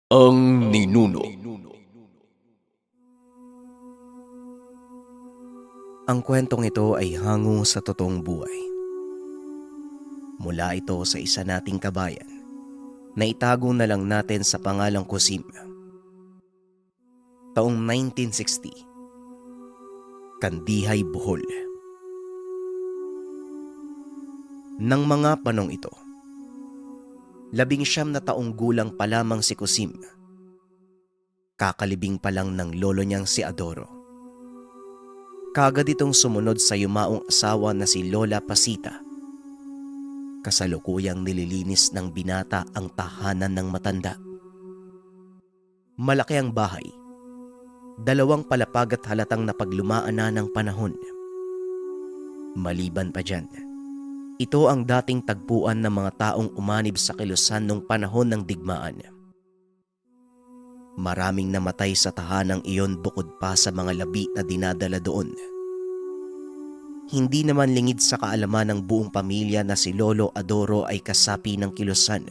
Ang Ninuno. Ang kwentong ito ay hango sa totoong buhay. Mula ito sa isa nating kabayan na itago na lang natin sa pangalang Kusim. Taong 1960, Kandihay, Bohol. Nang mga panong ito, 19 na taong gulang pa lamang si Kusim. Kakalibing pa lang ng lolo niyang si Adoro. Kagad itong sumunod sa yumaong asawa na si Lola Pasita. Kasalukuyang nililinis ng binata ang tahanan ng matanda. Malaki ang bahay. 2 palapag at halatang napaglumaan na ng panahon. Maliban pa dyan, ito ang dating tagpuan ng mga taong umanib sa kilusan nung panahon ng digmaan. Maraming namatay sa tahanang iyon bukod pa sa mga labi na dinadala doon. Hindi naman lingid sa kaalaman ng buong pamilya na si Lolo Adoro ay kasapi ng kilusan.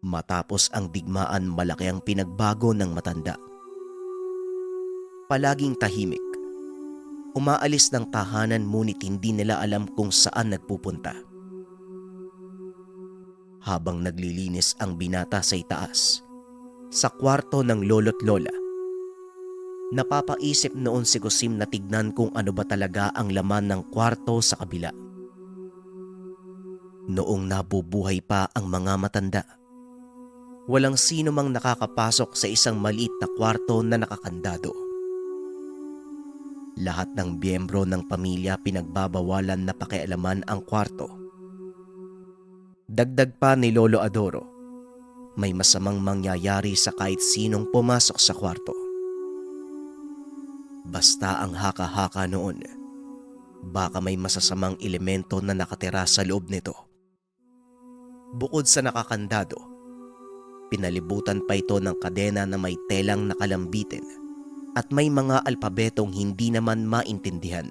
Matapos ang digmaan, malaki ang pinagbago ng matanda. Palaging tahimik. Umaalis ng tahanan ngunit hindi nila alam kung saan nagpupunta. Habang naglilinis ang binata sa itaas, sa kwarto ng lolo't lola, napapaisip noon si Kusim na tignan kung ano ba talaga ang laman ng kwarto sa kabila. Noong nabubuhay pa ang mga matanda, walang sino mang nakakapasok sa isang maliit na kwarto na nakakandado. Lahat ng miyembro ng pamilya pinagbabawalan na pakialaman ang kwarto. Dagdag pa ni Lolo Adoro, may masamang mangyayari sa kahit sinong pumasok sa kwarto. Basta ang haka-haka noon, baka may masasamang elemento na nakatira sa loob nito. Bukod sa nakakandado, pinalibutan pa ito ng kadena na may telang nakalambitin at may mga alpabetong hindi naman maintindihan.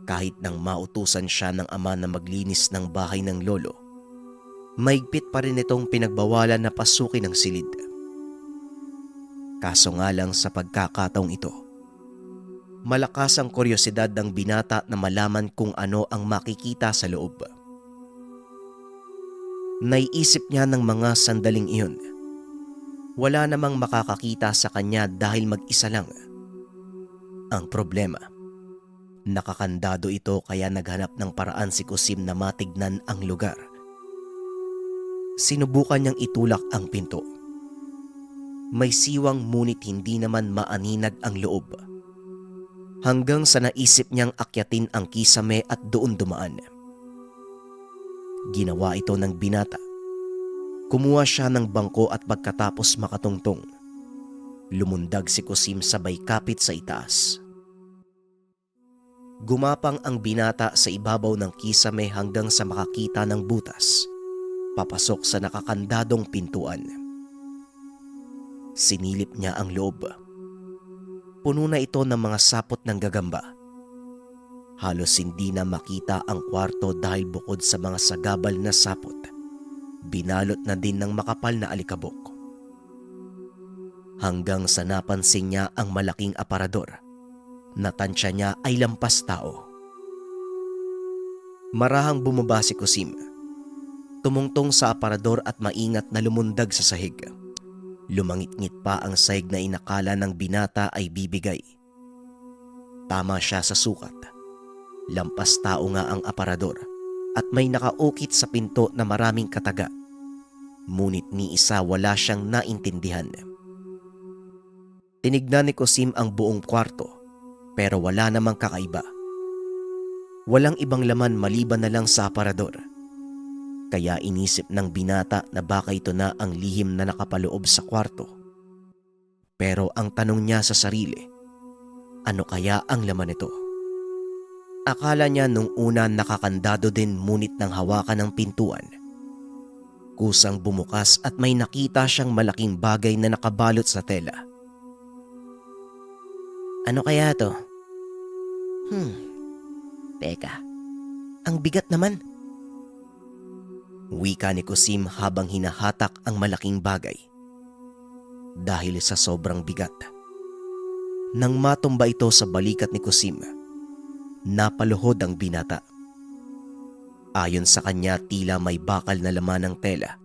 Kahit nang mautusan siya ng ama na maglinis ng bahay ng lolo, mahigpit pa rin itong pinagbawalan na pasukin ang silid. Kaso nga lang sa pagkakataong ito, malakas ang kuryosidad ng binata na malaman kung ano ang makikita sa loob. Naiisip niya ng mga sandaling iyon. Wala namang makakakita sa kanya dahil mag-isa lang. Ang problema, nakakandado ito kaya naghanap ng paraan si Kusim na matignan ang lugar. Sinubukan niyang itulak ang pinto. May siwang ngunit hindi naman maaninag ang loob. Hanggang sa naisip niyang akyatin ang kisame at doon dumaan. Ginawa ito ng binata. Kumuha siya ng bangko at pagkatapos makatungtong, lumundag si Kusim sabay kapit sa itaas. Gumapang ang binata sa ibabaw ng kisame hanggang sa makakita ng butas, papasok sa nakakandadong pintuan. Sinilip niya ang loob. Puno na ito ng mga sapot ng gagamba. Halos hindi na makita ang kwarto dahil bukod sa mga sagabal na sapot, binalot na din ng makapal na alikabok. Hanggang sa napansin niya ang malaking aparador na tansya niya ay lampas tao. Marahang bumaba si Kusim. Tumungtong sa aparador at maingat na lumundag sa sahig. Lumangit-ngit pa ang sahig na inakala ng binata ay bibigay. Tama siya sa sukat. Lampas tao nga ang aparador at may nakaukit sa pinto na maraming kataga. Ngunit ni isa wala siyang naintindihan. Tinignan ni Kusim ang buong kwarto pero wala namang kakaiba. Walang ibang laman maliban na lang sa aparador. Kaya inisip ng binata na baka ito na ang lihim na nakapaloob sa kwarto. Pero ang tanong niya sa sarili, ano kaya ang laman nito? Akala niya nung una nakakandado din ngunit nang hawakan ng pintuan, kusang bumukas at may nakita siyang malaking bagay na nakabalot sa tela. Ano kaya to? Teka, ang bigat naman. Wika ni Kusim habang hinahatak ang malaking bagay. Dahil sa sobrang bigat. Nang matumba ito sa balikat ni Kusim, napaluhod ang binata. Ayon sa kanya, tila may bakal na laman ng tela.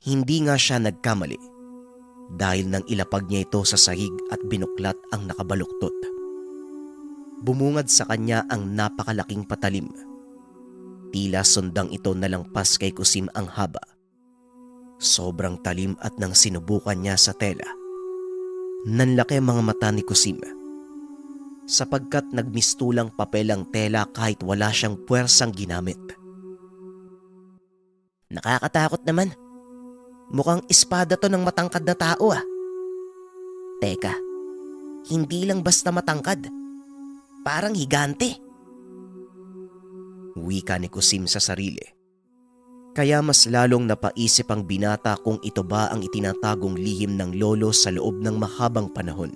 Hindi nga siya nagkamali dahil nang ilapag niya ito sa sahig at binuklat ang nakabaluktot. Bumungad sa kanya ang napakalaking patalim. Tila sundang ito nalampas kay Kusim ang haba. Sobrang talim at nang sinubukan niya sa tela, nanlaki ang mga mata ni Kusim. Sapagkat nagmistulang papel ang tela kahit wala siyang puwersang ginamit. Nakakatakot naman. Mukhang espada to ng matangkad na tao ah. Teka, hindi lang basta matangkad. Parang higante. Wika ni Kusim sa sarili. Kaya mas lalong napaisip ang binata kung ito ba ang itinatagong lihim ng lolo sa loob ng mahabang panahon.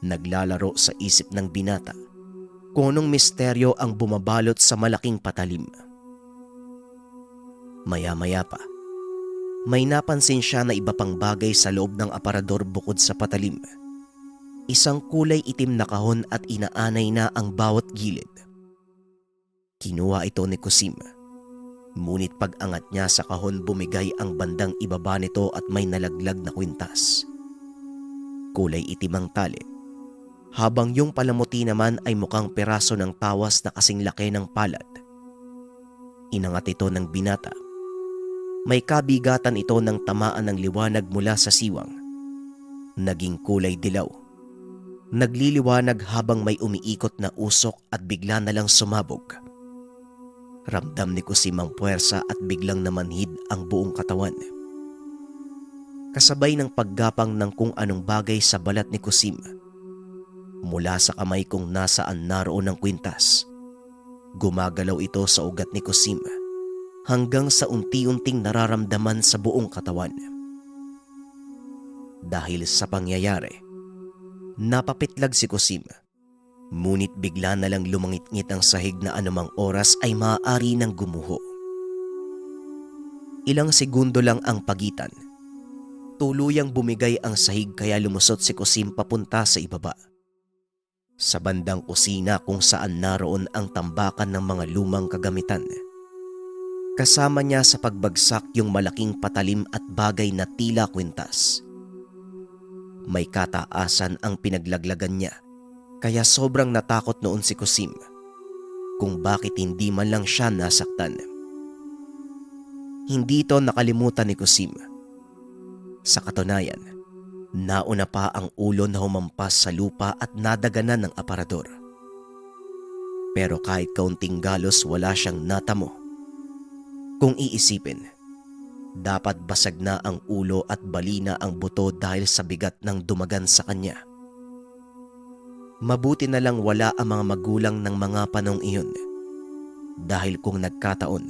Naglalaro sa isip ng binata kung anong misteryo ang bumabalot sa malaking patalim. Maya-maya pa, may napansin siya na iba pang bagay sa loob ng aparador bukod sa patalim. Isang kulay itim na kahon at inaanay na ang bawat gilid. Kinuha ito ni Kusim. Ngunit pag-angat niya sa kahon, bumigay ang bandang ibaba nito at may nalaglag na kwintas. Kulay itim ang tali, habang yung palamuti naman ay mukhang peraso ng tawas na kasing laki ng palad. Inangat ito ng binata. May kabigatan ito ng tamaan ng liwanag mula sa siwang. Naging kulay dilaw. Nagliliwanag habang may umiikot na usok at bigla na lang sumabog. Ramdam ni Kusim ang puwersa at biglang namanhid ang buong katawan. Kasabay ng paggapang ng kung anong bagay sa balat ni Kusim. Mula sa kamay kung nasaan naroon ang kwintas. Gumagalaw ito sa ugat ni Kusim hanggang sa unti-unting nararamdaman sa buong katawan. Dahil sa pangyayari, napapitlag si Kusim. Ngunit bigla na lang lumangit-ngit ang sahig na anumang oras ay maaari ng gumuho. Ilang segundo lang ang pagitan. Tuluyang bumigay ang sahig kaya lumusot si Kusim papunta sa ibaba. Sa bandang kusina kung saan naroon ang tambakan ng mga lumang kagamitan. Kasama niya sa pagbagsak yung malaking patalim at bagay na tila kwintas. May kataasan ang pinaglaglagan niya. Kaya sobrang natakot noon si Kusim kung bakit hindi man lang siya nasaktan. Hindi ito nakalimutan ni Kusim. Sa katunayan, nauna pa ang ulo na humampas sa lupa at nadaganan ng aparador. Pero kahit kaunting galos wala siyang natamo. Kung iisipin, dapat basag na ang ulo at balina ang buto dahil sa bigat ng dumagan sa kanya. Mabuti na lang wala ang mga magulang ng mga panong iyon. Dahil kung nagkataon,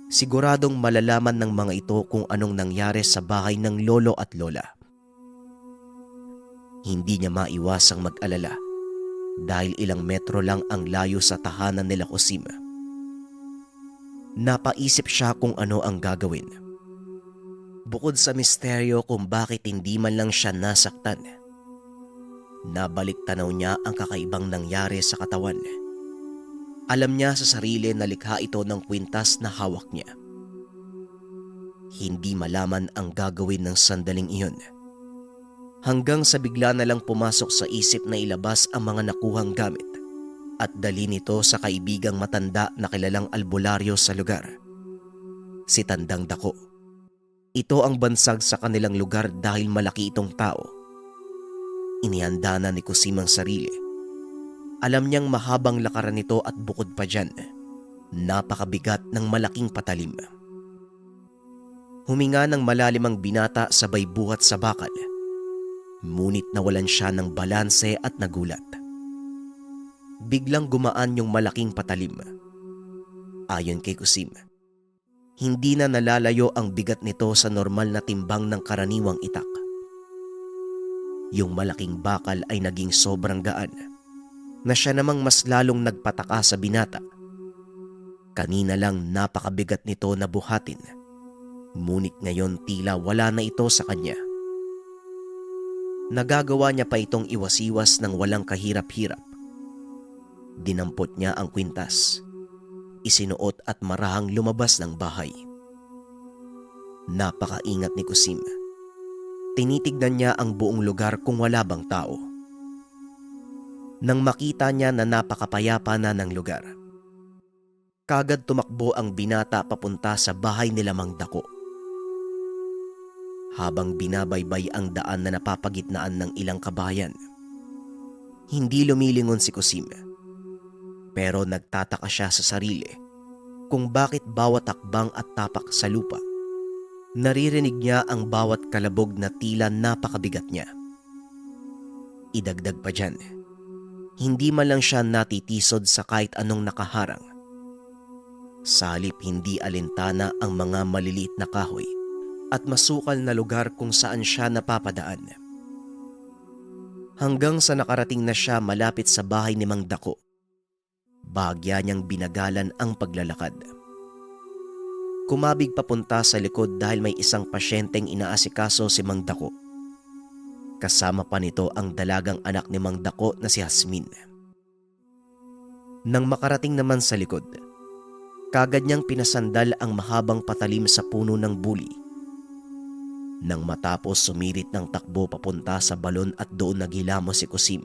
siguradong malalaman ng mga ito kung anong nangyari sa bahay ng lolo at lola. Hindi niya maiwasang mag-alala dahil ilang metro lang ang layo sa tahanan nila Kusim. Napaisip siya kung ano ang gagawin. Bukod sa misteryo kung bakit hindi man lang siya nasaktan, nabalik tanaw niya ang kakaibang nangyari sa katawan. Alam niya sa sarili na likha ito ng kwintas na hawak niya. Hindi malaman ang gagawin ng sandaling iyon. Hanggang sa bigla na lang pumasok sa isip na ilabas ang mga nakuhang gamit at dali nito sa kaibigang matanda na kilalang albularyo sa lugar. Si Tandang Dako. Ito ang bansag sa kanilang lugar dahil malaki itong tao. Inihanda na ni Kusim ang sarili. Alam niyang mahabang lakaran nito at bukod pa dyan, napakabigat ng malaking patalim. Huminga ng malalim ang binata sabay buhat sa bakal. Ngunit nawalan siya ng balanse at nagulat. Biglang gumaan yung malaking patalim. Ayon kay Kusim, hindi na nalalayo ang bigat nito sa normal na timbang ng karaniwang itak. Yung malaking bakal ay naging sobrang gaan na siya namang mas lalong nagpataka sa binata. Kanina lang napakabigat nito na buhatin, ngunit ngayon tila wala na ito sa kanya. Nagagawa niya pa itong iwas-iwas ng walang kahirap-hirap. Dinampot niya ang kwintas, isinuot at marahang lumabas ng bahay. Napakaingat ni Kusim. Tinitignan niya ang buong lugar kung wala bang tao. Nang makita niya na napakapayapa na ng lugar, kagad tumakbo ang binata papunta sa bahay nila Mang Dako. Habang binabaybay ang daan na napapagitnaan ng ilang kabayan, hindi lumilingon si Kusim. Pero nagtataka siya sa sarili kung bakit bawat hakbang at tapak sa lupa, naririnig niya ang bawat kalabog na tila napakabigat niya. Idagdag pa dyan, hindi man lang siya natitisod sa kahit anong nakaharang. Sa halip hindi alintana ang mga maliliit na kahoy at masukal na lugar kung saan siya napapadaan. Hanggang sa nakarating na siya malapit sa bahay ni Mang Dako, bahagya niyang binagalan ang paglalakad. Kumabig papunta sa likod dahil may isang pasyenteng inaasikaso si Mang Dako. Kasama pa nito ang dalagang anak ni Mang Dako na si Hasmin. Nang makarating naman sa likod, kagad niyang pinasandal ang mahabang patalim sa puno ng buli. Nang matapos sumirit ng takbo papunta sa balon at doon naghilamos si Kusim,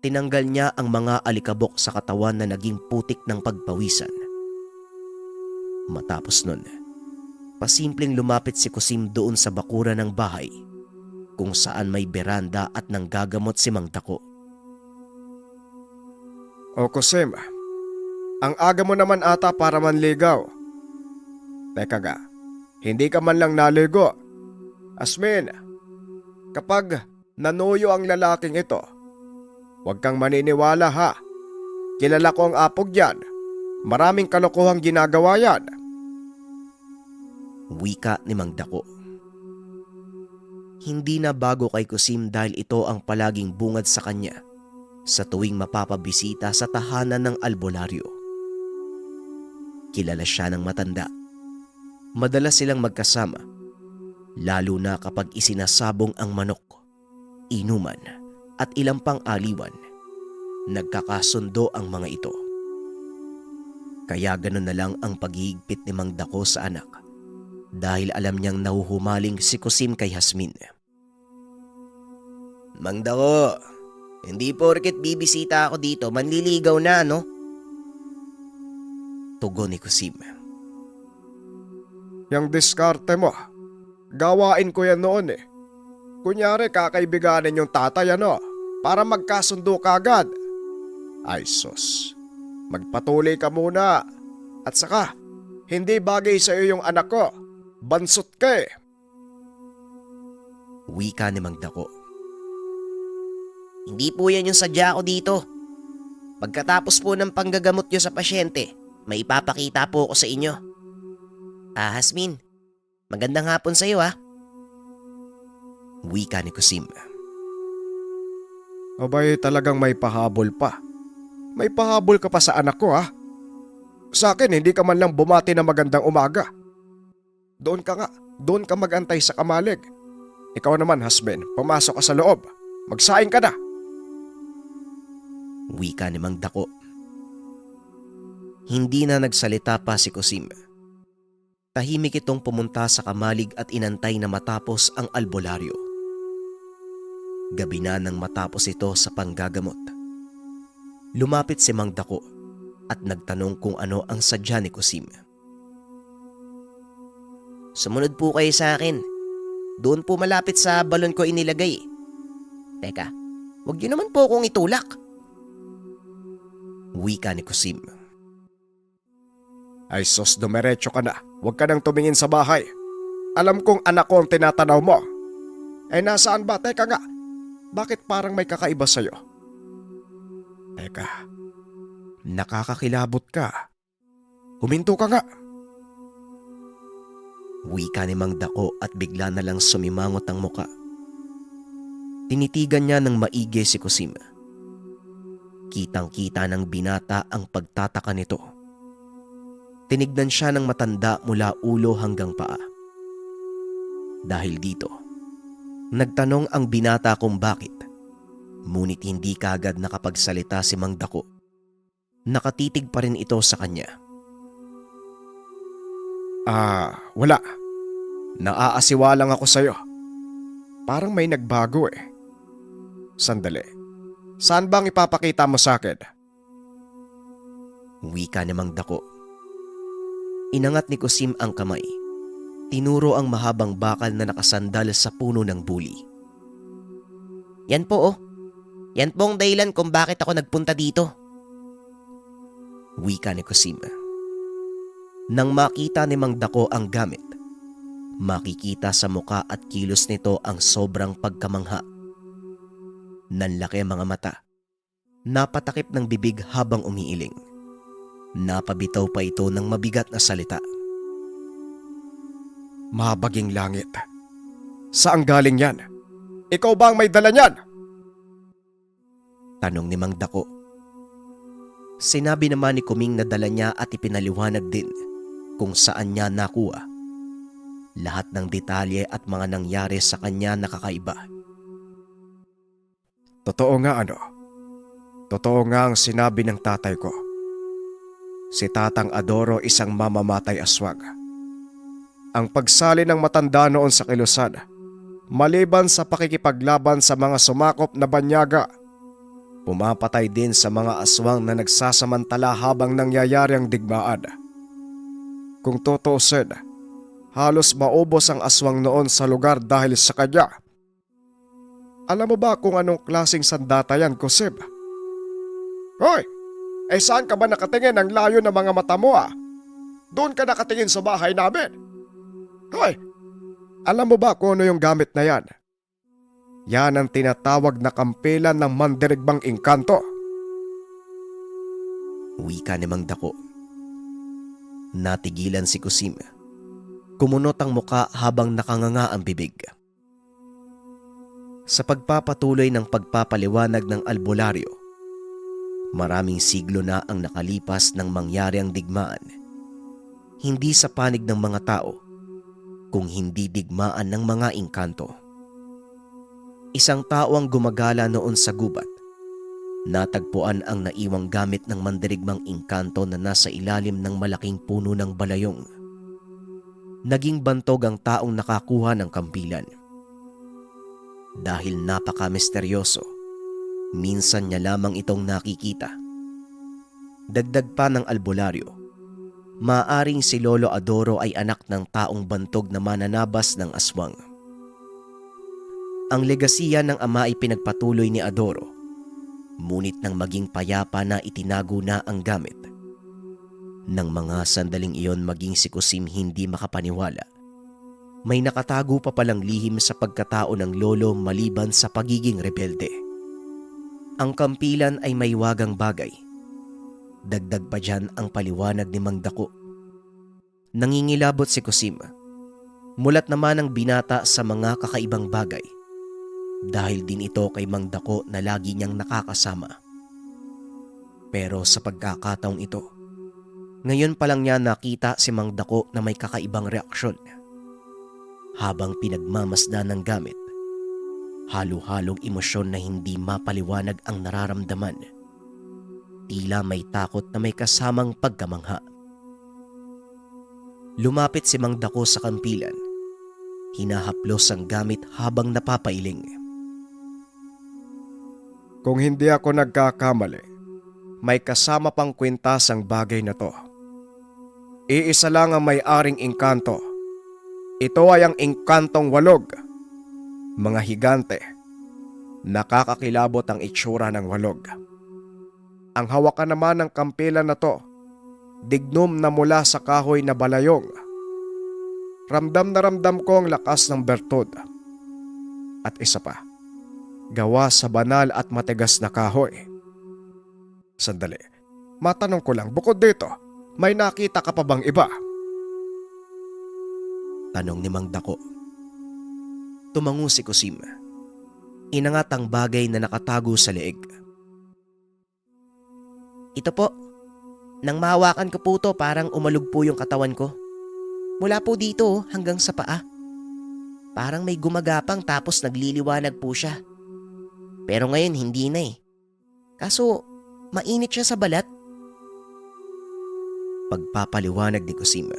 tinanggal niya ang mga alikabok sa katawan na naging putik ng pagpawisan. Matapos nun, pasimpleng lumapit si Kusim doon sa bakuran ng bahay kung saan may beranda at nanggagamot si Mang Dako. O Kusim, ang aga mo naman ata para manligaw. Teka ga, hindi ka man lang naligo. Asmin, kapag nanuyo ang lalaking ito, huwag kang maniniwala ha. Kilala ko ang apog yan. Maraming kalokohang ginagawa yan. Wika ni Mang Dako. Hindi na bago kay Kusim dahil ito ang palaging bungad sa kanya sa tuwing mapapabisita sa tahanan ng albularyo. Kilala siya ng matanda. Madalas silang magkasama, lalo na kapag isinasabong ang manok, inuman at ilang pang aliwan. Nagkakasundo ang mga ito. Kaya ganun na lang ang paghihigpit ni Mang Dako sa anak dahil alam niyang nahuhumaling si Kusim kay Hasmin. Mang Dako, hindi porket bibisita ako dito manliligaw na, no? Tugon ni Kusim. Yang diskarte mo, gawain ko yan noon eh. Kunyari kakaibiganin yung tatay ano, para magkasundo kagad. Ay sus, magpatuloy ka muna. At saka, hindi bagay sa iyo yung anak ko. Bansot ka eh. Wika ni Mang Dako. Hindi po yan yung sadya ko dito. Pagkatapos po ng panggagamot nyo sa pasyente, may ipapakita po ako sa inyo. Hasmin, magandang hapon sa iyo Wika ni Kusim. Abay talagang may pahabol pa. May pahabol ka pa sa anak ko ha. Sa akin hindi ka man lang bumati na magandang umaga. Doon ka magantay sa kamalig. Ikaw naman Hasmin, pumasok ka sa loob. Magsaing ka na. Wika ni Mang Dako. Hindi na nagsalita pa si Kusim. Tahimik itong pumunta sa kamalig at inantay na matapos ang albularyo. Gabi na nang matapos ito sa panggagamot. Lumapit si Mang Dako at nagtanong kung ano ang sadya ni Kusim. Sumunod po kayo sa akin. Doon po malapit sa balon ko inilagay. Teka, huwag niyo naman po akong itulak. Wika ni Kusim. Ay sos, dumiretso ka na. Huwag ka nang tumingin sa bahay. Alam kong anak ko ang tinatanaw mo. Eh nasaan ba? Teka nga. Bakit parang may kakaiba sa'yo? Teka. Nakakakilabot ka. Huminto ka nga. Wika ni Mang Dako at bigla na lang sumimangot ang muka. Tinitigan niya ng maigi si Kusim. Kitang-kita ng binata ang pagtataka nito. Tinignan siya ng matanda mula ulo hanggang paa. Dahil dito, nagtanong ang binata kung bakit. Ngunit hindi kaagad nakapagsalita si Mang Dako. Nakatitig pa rin ito sa kanya. Wala. Naaasiwa lang ako sa'yo. Parang may nagbago eh. Sandali. Saan bang ipapakita mo sa akin? Wika ni Mang Dako. Inangat ni Kusim ang kamay. Tinuro ang mahabang bakal na nakasandal sa puno ng buli. Yan po oh. Yan po ang dahilan kung bakit ako nagpunta dito. Wika ni Kusim. Nang makita ni Mang Dako ang gamit, makikita sa muka at kilos nito ang sobrang pagkamangha. Nanlaki ang mga mata. Napatakip ng bibig habang umiiling. Napabitaw pa ito ng mabigat na salita. Mabaging langit. Saan galing yan? Ikaw ba ang may dala niyan? Tanong ni Mang Dako. Sinabi naman ni Kuming na dala niya at ipinaliwanag din kung saan niya nakuha. Lahat ng detalye at mga nangyari sa kanya nakakaiba. Totoo nga ano? Totoo nga ang sinabi ng tatay ko. Si Tatang Adoro isang mamamatay aswang. Ang pagsali ng matanda noon sa kilusan, maliban sa pakikipaglaban sa mga sumakop na banyaga, pumapatay din sa mga aswang na nagsasamantala habang nangyayari ang digmaan. Kung tutuusin, halos maubos ang aswang noon sa lugar dahil sa kanya. Alam mo ba kung anong klaseng sandata yan, Kusib? Hoy! Saan ka ba nakatingin ang layo ng mga mata mo Doon ka nakatingin sa bahay namin. Hoy! Alam mo ba kung ano yung gamit na yan? Yan ang tinatawag na kampilan ng mandirigbang engkanto. Wika ni Mang Dako. Natigilan si Kusim. Kumunot ang muka habang nakanganga ang bibig. Sa pagpapatuloy ng pagpapaliwanag ng albularyo, maraming siglo na ang nakalipas nang mangyari ang digmaan. Hindi sa panig ng mga tao, kung hindi digmaan ng mga engkanto. Isang tao ang gumagala noon sa gubat. Natagpuan ang naiwang gamit ng mandirigmang engkanto na nasa ilalim ng malaking puno ng balayong. Naging bantog ang taong nakakuha ng kampilan. Dahil napaka-misteryoso, minsan niya lamang itong nakikita. Dagdag pa ng albularyo, maaring si Lolo Adoro ay anak ng taong bantog na mananabas ng aswang. Ang legasiya ng ama ay pinagpatuloy ni Adoro, ngunit nang maging payapa na itinago na ang gamit. Nang mga sandaling iyon maging si Kusim hindi makapaniwala. May nakatago pa palang lihim sa pagkatao ng lolo maliban sa pagiging rebelde. Ang kampilan ay may wagang bagay. Dagdag pa dyan ang paliwanag ni Mang Dako. Nangingilabot si Kusim. Mulat naman ang binata sa mga kakaibang bagay. Dahil din ito kay Mang Dako na lagi niyang nakakasama. Pero sa pagkakataong ito, ngayon pa lang niya nakita si Mang Dako na may kakaibang reaksyon. Habang pinagmamasdan ng gamit, halo-halong emosyon na hindi mapaliwanag ang nararamdaman. Tila may takot na may kasamang pagkamangha. Lumapit si Mang Dako sa kampilan. Hinahaplos ang gamit habang napapailing. Kung hindi ako nagkakamali, may kasama pang kwintas ang bagay na to. Iisa lang ang may-aring engkanto. Ito ay ang engkantong walog. Mga higante. Nakakakilabot ang itsura ng walog. Ang hawakan naman ng kampilan na to, dignom na mula sa kahoy na balayong. Ramdam na ramdam ko ang lakas ng bertod. At isa pa, gawa sa banal at matigas na kahoy. Sandali, matanong ko lang, bukod dito, may nakita ka pa bang iba? Tanong ni Mang Dako. Tumango si Kusim. Inangat ang bagay na nakatago sa leeg. Ito po, Nang mahawakan ko po to, parang umalog po yung katawan ko. Mula po dito hanggang sa paa. Parang may gumagapang tapos nagliliwanag po siya. Pero ngayon hindi na eh. Kaso mainit siya sa balat. Pagpapaliwanag ni Cosima.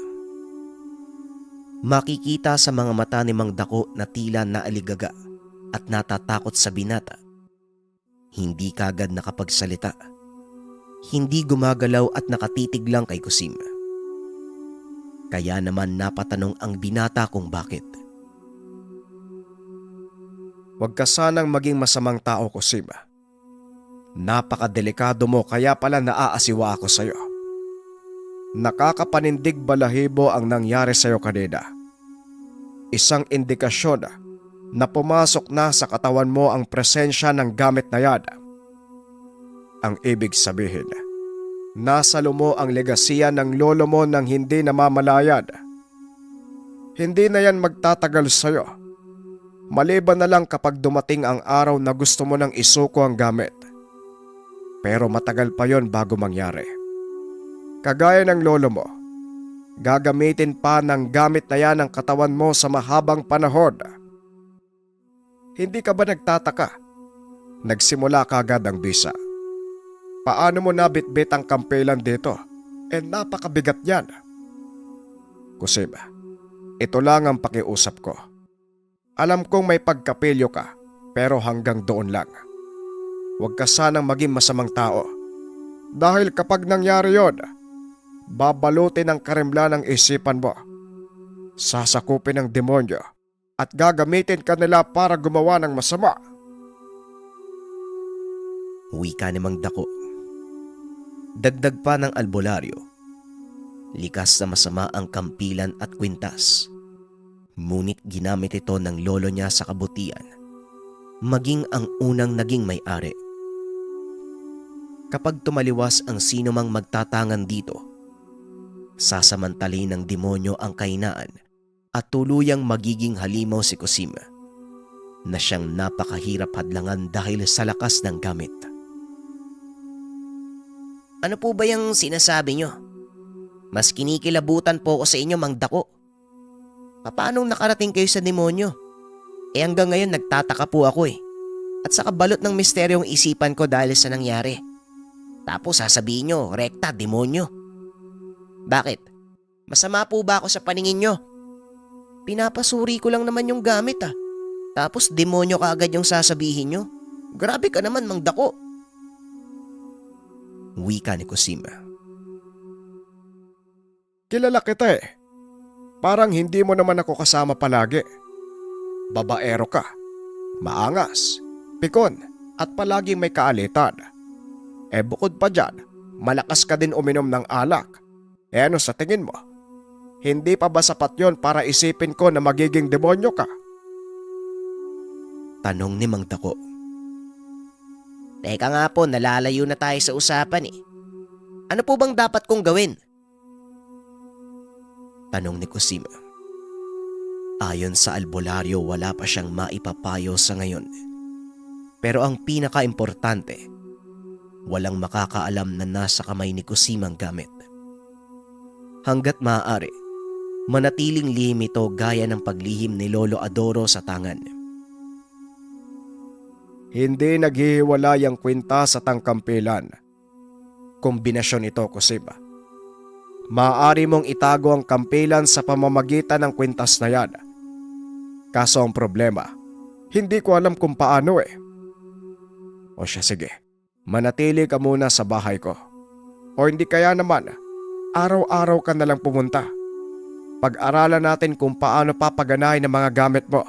Makikita sa mga mata ni Mang Dako na tila naaligaga at natatakot sa binata. Hindi kagad nakapagsalita. Hindi gumagalaw at nakatitig lang kay Cosima. Kaya naman napatanong ang binata kung bakit. Huwag ka sanang maging masamang tao, Cosima. Napakadelikado mo kaya pala naaasiwa ako sa'yo. Nakakapanindig balahibo ang nangyari sa'yo kanina. Isang indikasyon na pumasok na sa katawan mo ang presensya ng gamit na yan. Ang ibig sabihin, nasa lumo ang legasiya ng lolo mo nang hindi namamalayan. Hindi na yan magtatagal sa'yo. Maliban na lang kapag dumating ang araw na gusto mo nang isuko ang gamit. Pero matagal pa yon bago mangyari. Kagaya ng lolo mo, gagamitin pa ng gamit na yan ang katawan mo sa mahabang panahon. Hindi ka ba nagtataka? Nagsimula kagad ang bisa. Paano mo nabitbit ang kampelan dito? Napakabigat yan. Cosima, ito lang ang pakiusap ko. Alam kong may pagkapilyo ka, pero hanggang doon lang. Huwag ka sanang maging masamang tao. Dahil kapag nangyari yon, babalutin ng karimlan ang isipan mo. Sasakupin ng demonyo at gagamitin ka nila para gumawa ng masama. Wika ni Mang Dako. Dagdag pa ng albularyo. Likas na masama ang kampilan at kwintas. Ngunit ginamit ito ng lolo niya sa kabutihan. Maging ang unang naging may-ari. Kapag tumaliwas ang sino mang magtatangan dito, sasamantalin ng demonyo ang kainaan at tuluyang magiging halimaw si Cosima na siyang napakahirap hadlangan dahil sa lakas ng gamit. Ano po ba yung sinasabi nyo? Mas kinikilabutan po ako sa inyo, Mang Dako. Paano nakarating kayo sa demonyo? Hanggang ngayon nagtataka po ako eh. At saka balot ng misteryong isipan ko dahil sa nangyari. Tapos sasabihin nyo, rekta, demonyo. Bakit? Masama po ba ako sa paningin nyo? Pinapasuri ko lang naman yung gamit ah. Tapos demonyo ka agad yung sasabihin nyo. Grabe ka naman, Mang Dako. Wika ni Cosima. Kilala kita eh. Parang hindi mo naman ako kasama palagi. Babaero ka, maangas, pikon at palaging may kaalitan. Bukod pa dyan, malakas ka din uminom ng alak. Ano sa tingin mo? Hindi pa ba sapat yon para isipin ko na magiging demonyo ka? Tanong ni Mang Dako. Teka nga po, nalalayo na tayo sa usapan eh. Ano po bang dapat kong gawin? Tanong ni Cosima. Ayon sa albularyo, wala pa siyang maipapayo sa ngayon. Pero ang pinaka-importante, walang makakaalam na nasa kamay ni Cosima ang gamit. Hanggat maaari, manatiling lihim ito gaya ng paglihim ni Lolo Adoro sa tangan. Hindi naghihiwalay ang kwintas at ang kampilan. Kombinasyon ito, Cosima. Maaari mong itago ang kampilan sa pamamagitan ng kwintas na yan. Kaso ang problema, hindi ko alam kung paano eh. O siya, sige. Manatili ka muna sa bahay ko. O hindi kaya naman, araw-araw ka na lang pumunta. Pag-aralan natin kung paano papaganahin ang mga gamit mo.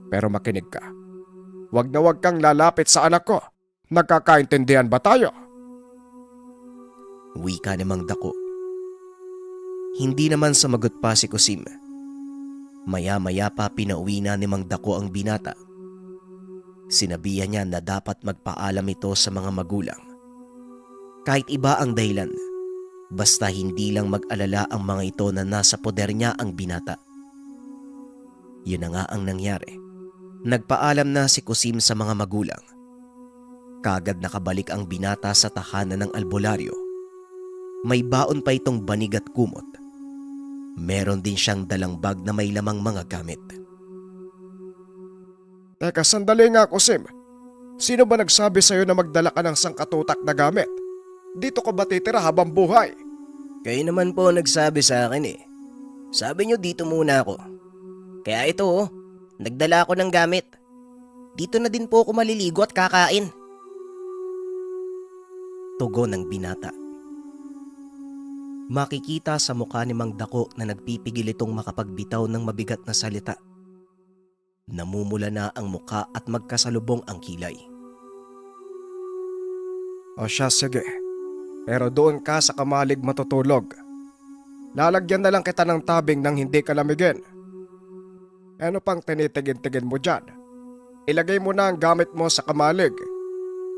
Pero makinig ka. Huwag na huwag kang lalapit sa anak ko. Nagkakaintindihan ba tayo? Wika ni Mang Dako. Hindi naman sumagot pa si Cosima. Maya-maya pa pinauwi na ni Mang Dako ang binata. Sinabihan niya na dapat magpaalam ito sa mga magulang. Kahit iba ang dahilan, basta hindi lang mag-alala ang mga ito na nasa poder niya ang binata. Yun na nga ang nangyari. Nagpaalam na si Cosim sa mga magulang. Kagad nakabalik ang binata sa tahanan ng albularyo. May baon pa itong banig at kumot. Meron din siyang dalang bag na may lamang mga gamit. Teka, sandali nga Kusim. Sino ba nagsabi sa'yo na magdala ka ng sangkatutak na gamit? Dito ka ba titira habang buhay? Kayo naman po nagsabi sa akin eh. Sabi nyo dito muna ako. Kaya ito nagdala ako ng gamit. Dito na din po ako maliligo at kakain. Tugon ng binata. Makikita sa mukha ni Mang Dako na nagpipigil itong makapagbitaw ng mabigat na salita. Namumula na ang muka at magkasalubong ang kilay. O siya, sige. Pero doon ka sa kamalig matutulog. Lalagyan na lang kita ng tabing nang hindi ka lamigin. Ano pang tinitigin-tigin mo dyan? Ilagay mo na ang gamit mo sa kamalig.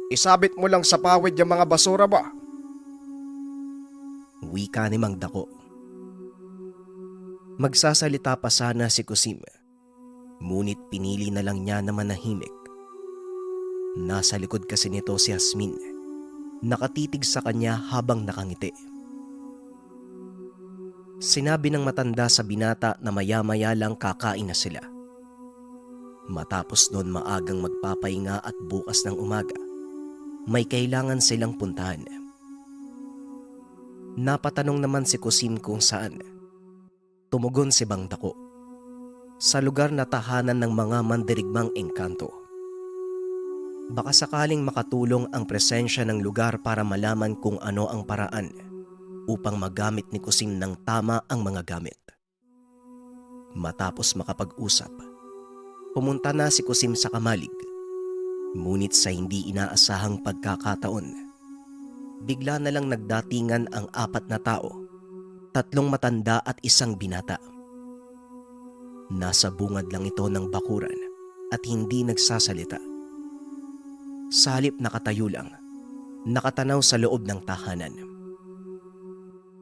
Isabit mo lang sa pawid yung mga basura ba? Wika ni Mang Dako. Magsasalita pa sana si Kusim. Ngunit pinili na lang niya na manahimik. Nasa likod kasi nito si Yasmin. Nakatitig sa kanya habang nakangiti. Sinabi ng matanda sa binata na maya-maya lang kakain na sila. Matapos doon maagang magpapahinga at bukas ng umaga, may kailangan silang puntahan. Napatanong naman si Kusim kung saan. Tumugon si Mang Dako. Sa lugar na tahanan ng mga mandirigmang engkanto. Baka sakaling makatulong ang presensya ng lugar para malaman kung ano ang paraan upang magamit ni Kusim ng tama ang mga gamit. Matapos makapag-usap, pumunta na si Kusim sa kamalig. Ngunit sa hindi inaasahang pagkakataon, bigla na lang nagdatingan ang 4 na tao, 3 matanda at 1 binata. Nasa bungad lang ito ng bakuran at hindi nagsasalita. Sa halip nakatayo lang, nakatanaw sa loob ng tahanan.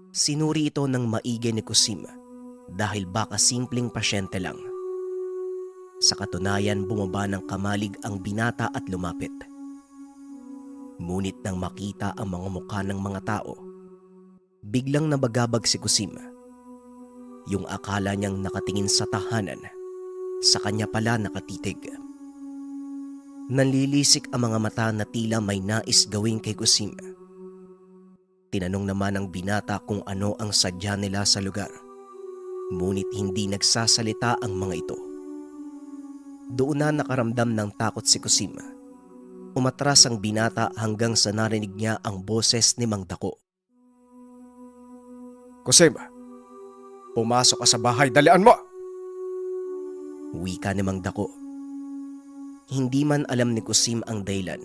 Sinuri ito ng maigi ni Kusim dahil baka simpleng pasyente lang. Sa katunayan bumaba ng kamalig ang binata at lumapit. Ngunit nang makita ang mga mukha ng mga tao, biglang nabagabag si Kusim. Yung akala niyang nakatingin sa tahanan, sa kanya pala nakatitig. Nanlilisik ang mga mata na tila may nais gawin kay Kusim. Tinanong naman ng binata kung ano ang sadya nila sa lugar. Ngunit hindi nagsasalita ang mga ito. Doon na nakaramdam ng takot si Kusim. Umatras ang binata hanggang sa narinig niya ang boses ni Mang Dako. Kusim, pumasok ka sa bahay, dalian mo! Wika ni Mang Dako. Hindi man alam ni Kusim ang dahilan,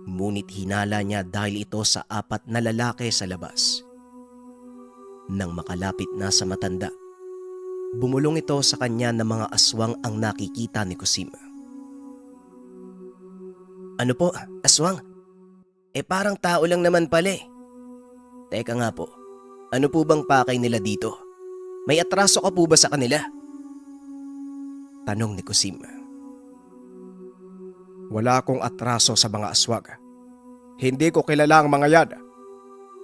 ngunit hinala niya dahil ito sa 4 na lalaki sa labas. Nang makalapit na sa matanda, bumulong ito sa kanya na mga aswang ang nakikita ni Kusim. Ano po, aswang? Parang tao lang naman pala eh. Teka nga po, ano po bang pakay nila dito? May atraso ka po ba sa kanila? Tanong ni Kusim. Wala akong atraso sa mga aswag. Hindi ko kilala ang mga yan.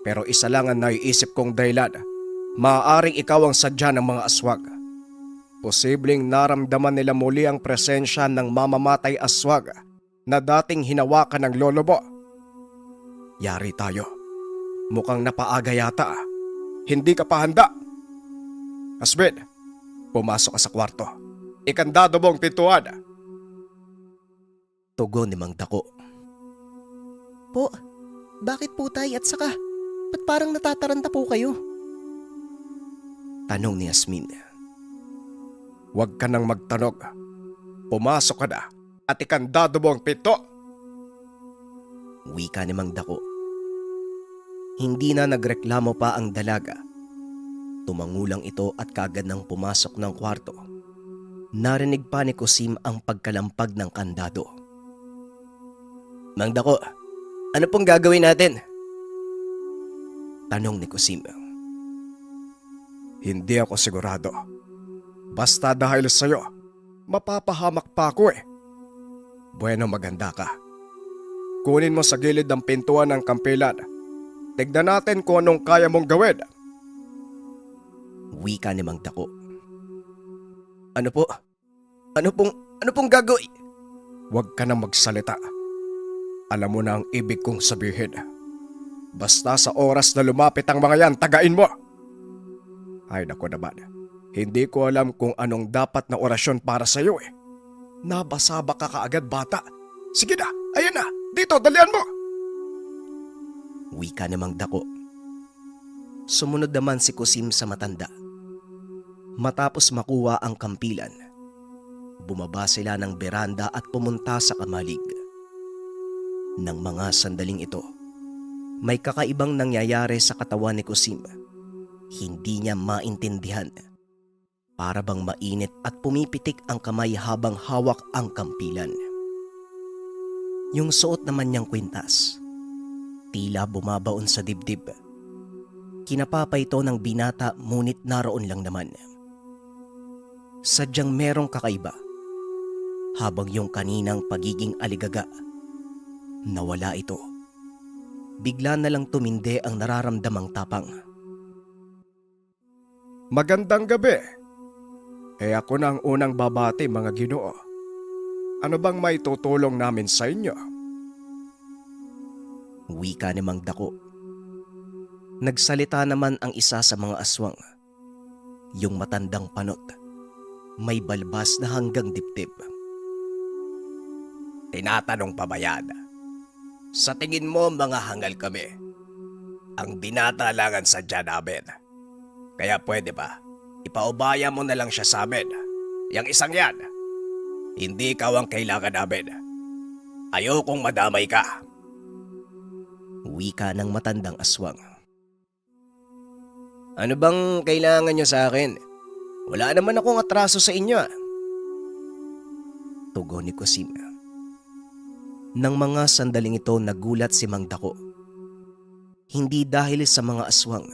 Pero isa lang ang naiisip kong dahilan. Maaaring ikaw ang sadya ng mga aswag. Posibleng naramdaman nila muli ang presensya ng mamamatay aswag na dating hinawakan ng lolo mo. Yari tayo. Mukhang napaaga yata. Hindi ka pa handa. Asbin, pumasok ka sa kwarto. Ikandado mo ang pintuan. Tugon ni Mang Dako. Po, bakit po tay at saka, ba't parang natataranta po kayo? Tanong ni Yasmin. Huwag ka nang magtanog. Pumasok ka na at ikandado mo ang pinto. Wika ni Mang Dako. Hindi na nagreklamo pa ang dalaga. Tumangulang ito at kaagad nang pumasok ng kwarto. Narinig pa ni Kusim ang pagkalampag ng kandado. Mang Dako, ano pong gagawin natin? Tanong ni Kusim. Hindi ako sigurado. Basta dahil sa'yo, mapapahamak pa ako eh. Bueno, maganda ka. Kunin mo sa gilid ng pintuan ng kampilan Tignan natin kung anong kaya mong gawin. Wika ni Mang Dako. Ano po? Ano pong gagawin? Huwag ka na magsalita. Alam mo na ang ibig kong sabihin. Basta sa oras na lumapit ang mga yan, tagain mo. Ay nako naman, hindi ko alam kung anong dapat na orasyon para sa iyo eh. Nabasa ba ka kaagad bata? Sige na, ayan na, dito, dalian mo. Wika ni Mang Dako. Sumunod naman si Kusim sa matanda. Matapos makuha ang kampilan, bumaba sila ng beranda at pumunta sa kamalig. Nang mga sandaling ito, may kakaibang nangyayari sa katawan ni Kusim. Hindi niya maintindihan. Para bang mainit at pumipitik ang kamay habang hawak ang kampilan. Yung suot naman niyang kwintas, tila bumabaon sa dibdib. Kinapapa ito ng binata ngunit naroon lang naman. Sadyang merong kakaiba. Habang yung kaninang pagiging aligaga, nawala ito. Bigla na lang tumindi ang nararamdamang tapang. Magandang gabi. Ako na ang unang babati mga Ginoo. Ano bang may tutulong namin sa inyo? Wika ni Mang Dako. Nagsalita naman ang isa sa mga aswang. Yung matandang panot. May balbas na hanggang dibdib. Tinatanong pa ba yan? Sa tingin mo mga hangal kami. Ang binata lang ang sadya namin. Kaya pwede ba, ipaubaya mo na lang siya sa amin. Yang isang yan. Hindi ikaw ang kailangan namin. Ayokong madamay ka. Wika ng matandang aswang. Ano bang kailangan niyo sa akin? Wala naman akong atraso sa inyo. Tugon ni Kusim. Nang mga sandaling ito nagulat si Mang Dako. Hindi dahil sa mga aswang,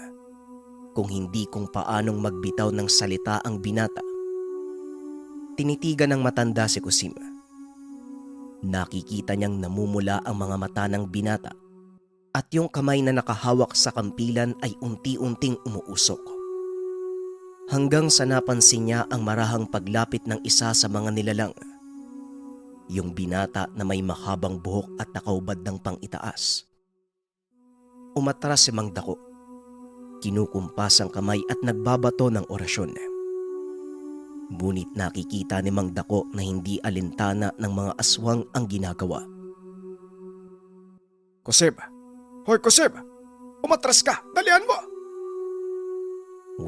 kung hindi kung paanong magbitaw ng salita ang binata. Tinitigan ng matanda si Kusim. Nakikita niyang namumula ang mga mata ng binata at yung kamay na nakahawak sa kampilan ay unti-unting umuusok. Hanggang sa napansin niya ang marahang paglapit ng isa sa mga nilalang. Yung binata na may mahabang buhok at nakaubad ng pang-itaas. Umatras si Mang Dako. Kinukumpas ang kamay at nagbabato ng orasyon. Ngunit nakikita ni Mang Dako na hindi alintana ng mga aswang ang ginagawa. Kusim! Hoy Kusim! Umatras ka! Dalian mo!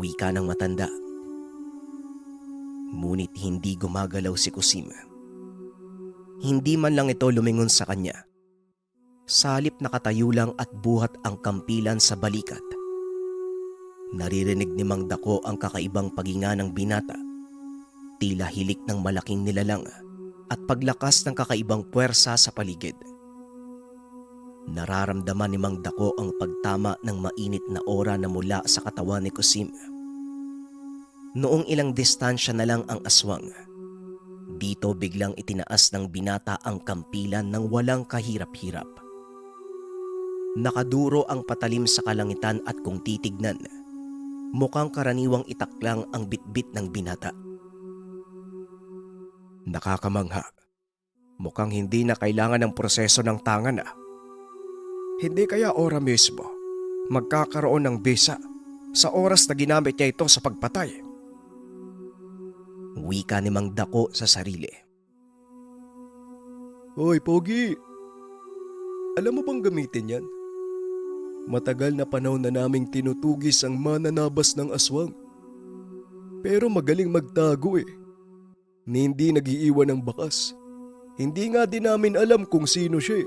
Wika ng matanda. Ngunit hindi gumagalaw si Kusim. Hindi man lang ito lumingon sa kanya. Salip nakatayo lang at buhat ang kampilan sa balikat. Naririnig ni Mang Dako ang kakaibang paghinga ng binata. Tila hilik ng malaking nilalang at paglakas ng kakaibang puwersa sa paligid. Nararamdaman ni Mang Dako ang pagtama ng mainit na aura na mula sa katawan ni Kusim. Noong ilang distansya na lang ang aswang, dito biglang itinaas ng binata ang kampilan ng walang kahirap-hirap. Nakaduro ang patalim sa kalangitan at kung titignan, mukhang karaniwang itak lang ang bitbit ng binata. Nakakamangha. Mukhang hindi na kailangan ng proseso ng tangan Hindi kaya ora mismo magkakaroon ng bisa sa oras na ginamit niya ito sa pagpatay? Wika ni Mang Dako sa sarili. Hoy Pogi! Alam mo bang gamitin yan? Matagal na panahon na naming tinutugis ang mananabas ng aswang. Pero magaling magtago Ni hindi nag-iiwan ng bakas. Hindi nga din namin alam kung sino siya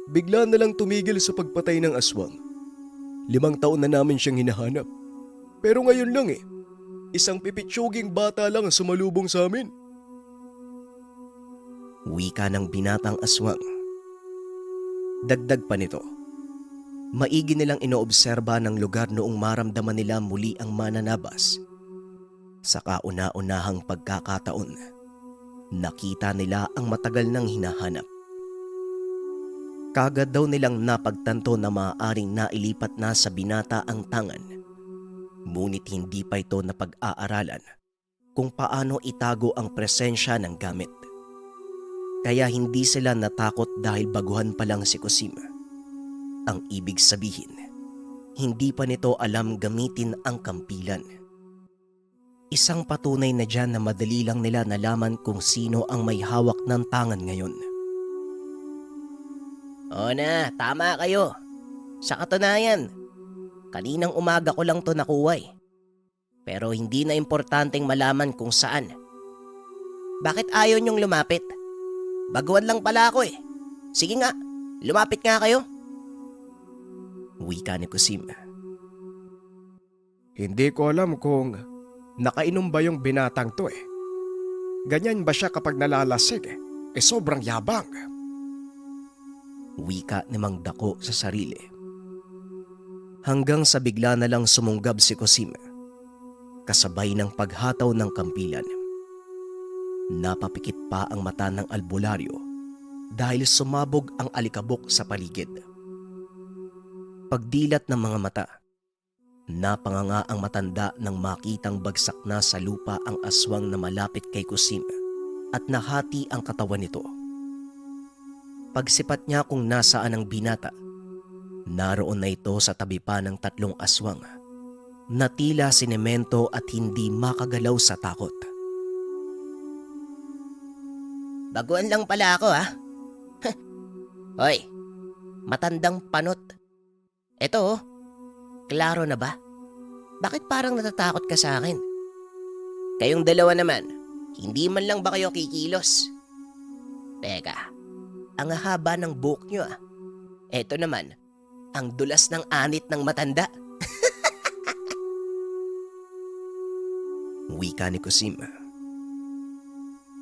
Bigla na lang tumigil sa pagpatay ng aswang. 5 taon na namin siyang hinahanap. Pero ngayon lang isang pipitsuging bata lang ang sumalubong sa amin. Wika ng binatang aswang. Dagdag pa nito, maigi nilang inoobserba ng lugar noong maramdaman nila muli ang mananabas. Sa kauna-unahang pagkakataon, nakita nila ang matagal nang hinahanap. Kagad daw nilang napagtanto na maaaring nailipat na sa binata ang tangan. Ngunit hindi pa ito napag-aaralan kung paano itago ang presensya ng gamit. Kaya hindi sila natakot dahil baguhan pa lang si Kusim. Ang ibig sabihin, hindi pa nito alam gamitin ang kampilan. Isang patunay na dyan na madali lang nila nalaman kung sino ang may hawak ng tangan ngayon. O na, tama kayo. Sa katunayan, kaninang umaga ko lang to nakuha eh. Pero hindi na importanteng malaman kung saan. Bakit ayaw niyong lumapit? Baguhan lang pala ako eh. Sige nga, lumapit nga kayo. Wika ni Kusim. Hindi ko alam kung nakainom ba yung binatang to eh. Ganyan ba siya kapag nalalasig eh? Sobrang yabang. Wika ni Mang Dako sa sarili. Hanggang sa bigla na lang sumunggab si Kusim, kasabay ng paghataw ng kampilan. Napapikit pa ang mata ng albularyo dahil sumabog ang alikabok sa paligid. Pagdilat ng mga mata, napanganga ang matanda nang makitang bagsak na sa lupa ang aswang na malapit kay Kusim at nahati ang katawan nito. Pagsipat niya kung nasaan ang binata, naroon na ito sa tabi pa ng 3 aswang na tila sinemento at hindi makagalaw sa takot. Baguhan lang pala ako ha. Hoy, matandang panot. Eto klaro na ba? Bakit parang natatakot ka sa akin? Kayong dalawa naman, hindi man lang ba kayo kikilos? Teka, ang haba ng buhok nyo ah. Eto naman, ang dulas ng anit ng matanda. Wika ni Kusim.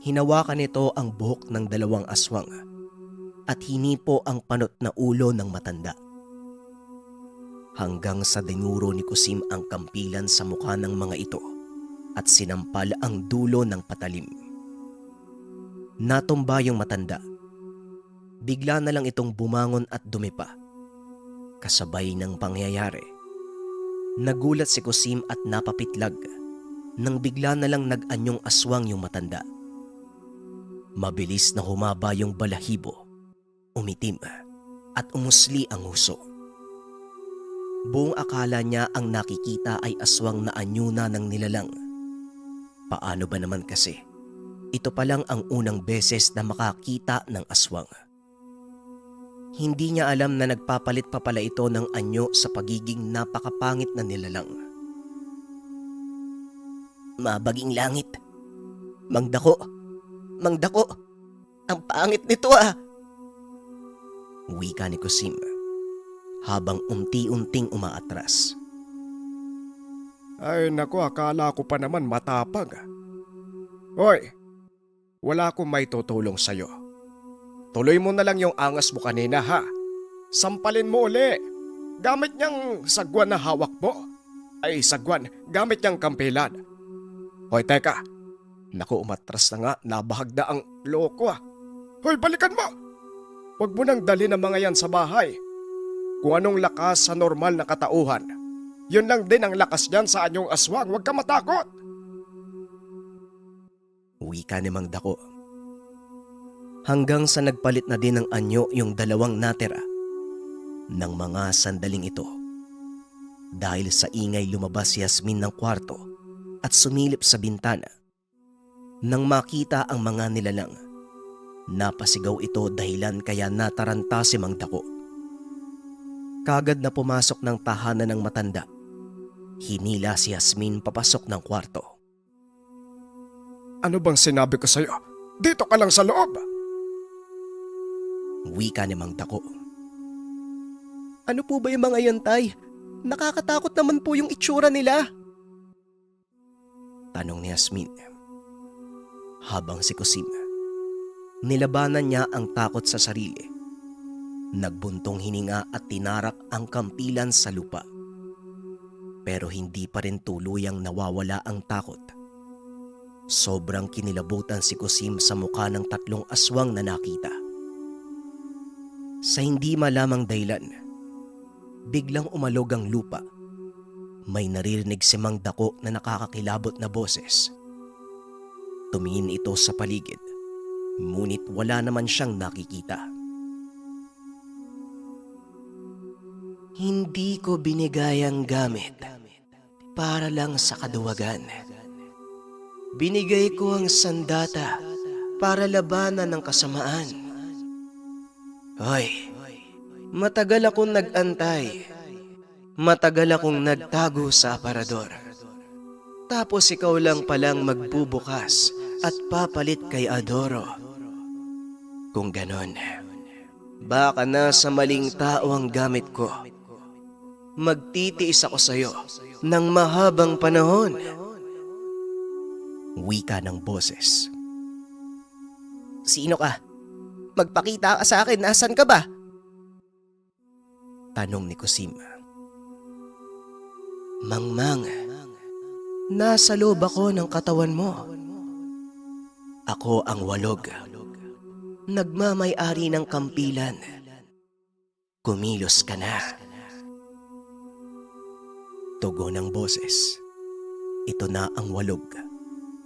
Hinawakan nito ang buhok ng 2 aswang at hinipo ang panot na ulo ng matanda. Hanggang sa dinuro ni Kusim ang kampilan sa mukha ng mga ito at sinampal ang dulo ng patalim. Natumba yung matanda. Bigla na lang itong bumangon at dumipa. Kasabay ng pangyayari, nagulat si Kusim at napapitlag nang bigla na lang nag-anyong aswang yung matanda. Mabilis na humaba yung balahibo, umitim at umusli ang huso. Buong akala niya ang nakikita ay aswang na anyo na ng nilalang. Paano ba naman kasi? Ito pa lang ang unang beses na makakita ng aswang. Hindi niya alam na nagpapalit pa pala ito ng anyo sa pagiging napakapangit na nilalang. Mabaging langit. Mang Dako, ang pangit nito ah. Wika ni Kusim habang unti-unting umaatras. Ay naku, akala ko pa naman matapag. Hoy, wala akong may tutulong sa'yo. Tuloy mo na lang yung angas mo kanina ha. Sampalin mo uli. Gamit niyang sagwan na hawak mo. Ay sagwan, gamit niyang kampilan. Hoy teka, naku umatras na nga, nabahag na ang loko ah. Hoy balikan mo. Huwag mo nang dali ng mga yan sa bahay. Kung anong lakas sa normal na katauhan, yun lang din ang lakas niyan sa anyong aswang. Huwag ka matakot. Wika ni Mang Dako. Hanggang sa nagpalit na din ng anyo yung 2 natira ng mga sandaling ito. Dahil sa ingay lumabas si Yasmin ng kwarto at sumilip sa bintana. Nang makita ang mga nilalang, napasigaw ito dahilan kaya nataranta si Mang Dako. Kagad na pumasok ng tahanan ng matanda. Hinila si Yasmin papasok ng kwarto. Ano bang sinabi ko sa'yo? Dito ka lang sa loob. Wika ni Mang Dako. Ano po ba yung mga yan, Tay? Nakakatakot naman po yung itsura nila. Tanong ni Yasmin. Habang si Kusim, nilabanan niya ang takot sa sarili. Nagbuntong hininga at tinarak ang kampilan sa lupa. Pero hindi pa rin tuluyang nawawala ang takot. Sobrang kinilabutan si Kusim sa mukha ng 3 aswang na nakita. Sa hindi malamang dahilan, biglang umalog ang lupa. May naririnig si Mang Dako na nakakakilabot na boses. Tumingin ito sa paligid, ngunit wala naman siyang nakikita. Hindi ko binigay ang gamit para lang sa kaduwagan. Binigay ko ang sandata para labanan ng kasamaan. Hoy, matagal akong nag-antay. Matagal akong nagtago sa aparador. Tapos ikaw lang palang magbubukas at papalit kay Adoro. Kung ganon, baka nasa maling tao ang gamit ko. Magtitiis ako sa'yo ng mahabang panahon. Wika ng boses. Sino ka? Magpakita ka sa akin, nasan ka ba? Tanong ni Kusim. Mangmang, nasa loob ako ng katawan mo. Ako ang walog. Nagmamay-ari ng kampilan. Kumilos ka na. Tugon ng boses. Ito na ang walog,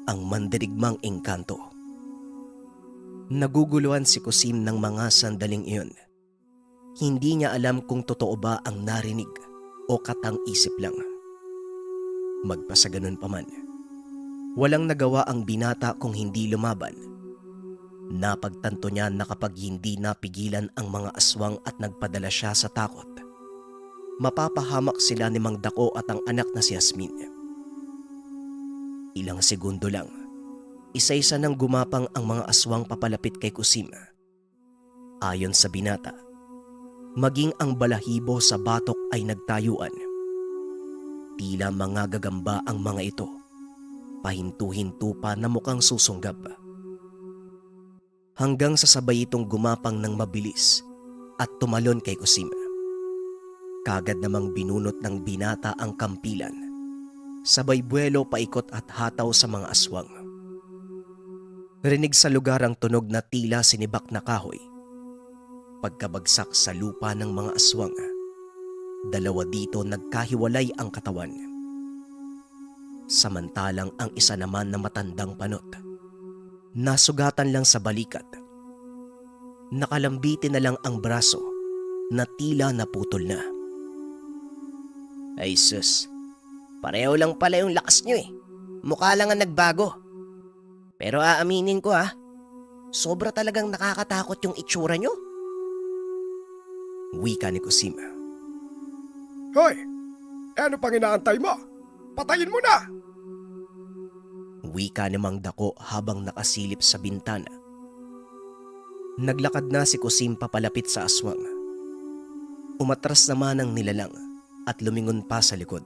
ang mandirigmang engkanto. Naguguluhan si Kusim ng mga sandaling iyon. Hindi niya alam kung totoo ba ang narinig o katang-isip lang. Magpasaganon pa man, walang nagawa ang binata kung hindi lumaban. Napagtanto niya na kapag hindi napigilan ang mga aswang at nagpadala siya sa takot, mapapahamak sila ni Mang Dako at ang anak na si Yasmin. Ilang segundo lang, isa-isa nang gumapang ang mga aswang papalapit kay Kusim. Ayon sa binata, maging ang balahibo sa batok ay nagtayuan. Tila mga gagamba ang mga ito, pahintu-hintu pa na mukhang susunggab. Hanggang sa sabay itong gumapang ng mabilis at tumalon kay Kusim. Kagad namang binunot ng binata ang kampilan. Sabay buwelo paikot at hataw sa mga aswang. Rinig sa lugar ang tunog na tila sinibak na kahoy. Pagkabagsak sa lupa ng mga aswang, dalawa dito nagkahiwalay ang katawan. Samantalang ang isa naman na matandang panot, nasugatan lang sa balikat. Nakalambitin na lang ang braso na tila naputol na. Ay sus, pareho lang pala yung lakas nyo eh. Mukha lang ang nagbago. Pero aaminin ko sobra talagang nakakatakot yung itsura nyo. Wika ni Kusim. Hoy! Ano pang inaantay mo? Patayin mo na! Wika ni Mang Dako habang nakasilip sa bintana. Naglakad na si Kusim papalapit sa aswang. Umatras naman ang nilalang at lumingon pa sa likod.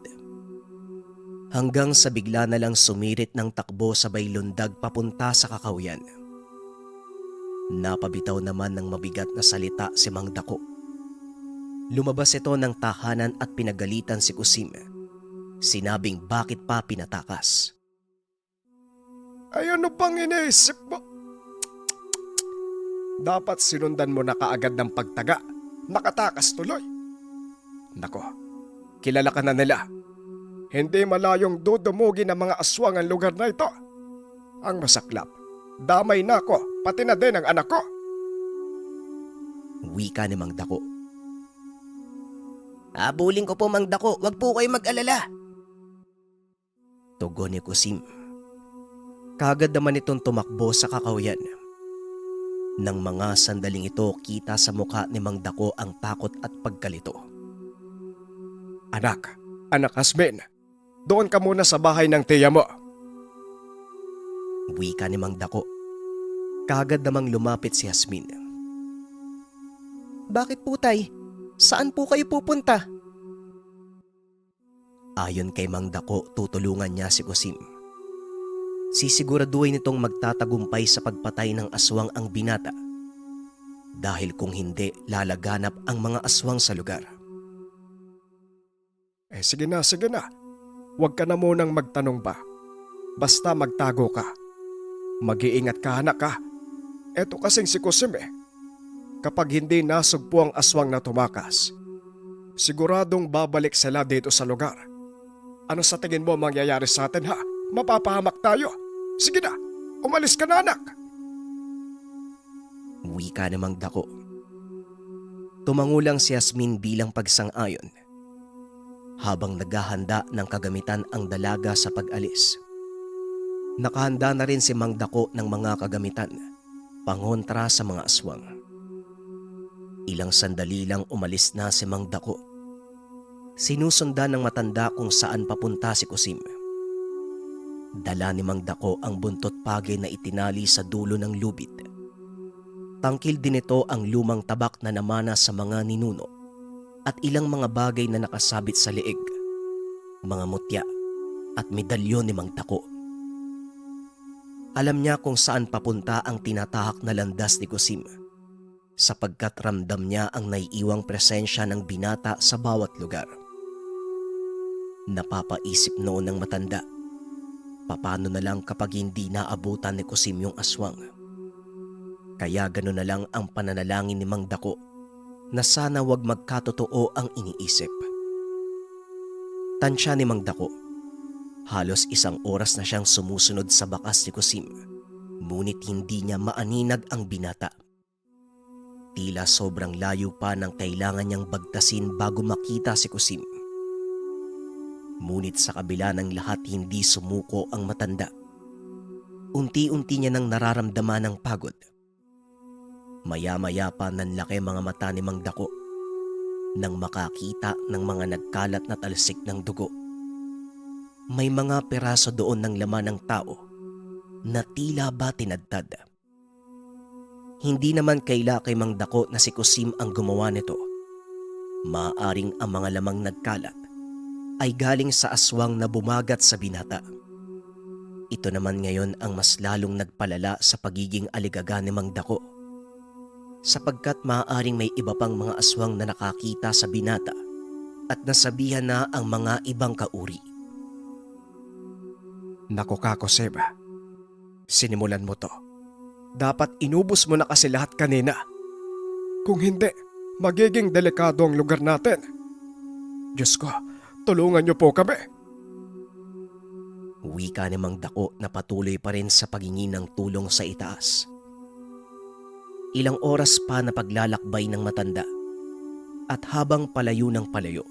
Hanggang sa bigla na lang sumirit ng takbo sabay lundag papunta sa kakawyan. Napabitaw naman ng mabigat na salita si Mang Dako. Lumabas ito ng tahanan at pinagalitan si Kusim. Sinabing bakit pa pinatakas. Ay ano pang iniisip mo? Dapat sinundan mo na kaagad ng pagtaga. Nakatakas tuloy. Nako, kilala ka na nila. Hindi malayong dudumugin ng mga aswang ang lugar na ito. Ang masaklap, damay na ako, pati na din ang anak ko. Wika ni Mang Dako. Habulin ko po Mang Dako, wag po kayo mag-alala. Tugon ni Kusim. Kagad naman itong tumakbo sa kakawyan. Nang mga sandaling ito, kita sa mukha ni Mang Dako ang takot at pagkalito. Anak Asmin, doon ka muna sa bahay ng tiya mo. Wika ni Mang Dako. Kagad namang lumapit si Yasmin. Bakit po tay? Saan po kayo pupunta? Ayon kay Mang Dako, tutulungan niya si Kusim. Sisiguraduhin nitong magtatagumpay sa pagpatay ng aswang ang binata. Dahil kung hindi, lalaganap ang mga aswang sa lugar. Sige na. Huwag ka na munang magtanong pa. Basta magtago ka. Mag-iingat ka anak ka. Eto kasing si Kusim kapag hindi nasugpo ang aswang na tumakas, siguradong babalik sila dito sa lugar. Ano sa tingin mo mangyayari sa atin ha? Mapapahamak tayo. Sige na, umalis ka na anak. Wika namang dako. Tumangulang si Yasmin bilang pagsang-ayon. Habang naghahanda ng kagamitan ang dalaga sa pag-alis. Nakahanda na rin si Mang Dako ng mga kagamitan, pangontra sa mga aswang. Ilang sandali lang umalis na si Mang Dako. Sinusundan ng matanda kung saan papunta si Kusim. Dala ni Mang Dako ang buntot pagay na itinali sa dulo ng lubid. Tangkil din ito ang lumang tabak na namana sa mga ninuno at ilang mga bagay na nakasabit sa leeg, mga mutya at medalyon ni Mang Dako. Alam niya kung saan papunta ang tinatahak na landas ni Kusim sapagkat ramdam niya ang naiiwang presensya ng binata sa bawat lugar. Napapaisip noon ng matanda, paano na lang kapag hindi naabutan ni Kusim yung aswang. Kaya gano'n na lang ang pananalangin ni Mang Dako na sana wag magkatotoo ang iniisip. Tansya ni Mang Dako, halos 1 oras na siyang sumusunod sa bakas ni Kusim, ngunit hindi niya maaninag ang binata. Tila sobrang layo pa ng kailangan niyang bagtasin bago makita si Kusim. Ngunit sa kabila ng lahat hindi sumuko ang matanda. Unti-unti niya nang nararamdaman ang pagod. Maya-maya pa nanlaki mga mata ni Mang Dako nang makakita ng mga nagkalat na talsik ng dugo. May mga peraso doon ng laman ng tao na tila ba tinadtad. Hindi naman kaila kay Mang Dako na si Kusim ang gumawa nito. Maaaring ang mga lamang nagkalat ay galing sa aswang na bumagat sa binata. Ito naman ngayon ang mas lalong nagpalala sa pagiging aligaga ni Mang Dako, sapagkat maaaring may iba pang mga aswang na nakakita sa binata at nasabihan na ang mga ibang kauri. Naku ka, Kusim, sinimulan mo to. Dapat inubos mo na kasi lahat kanina. Kung hindi, magiging delikado ang lugar natin. Diyos ko, tulungan niyo po kami. Wika ni Mang Dako na patuloy pa rin sa paghingi ng tulong sa itaas. Ilang oras pa na paglalakbay ng matanda at habang palayo ng palayo,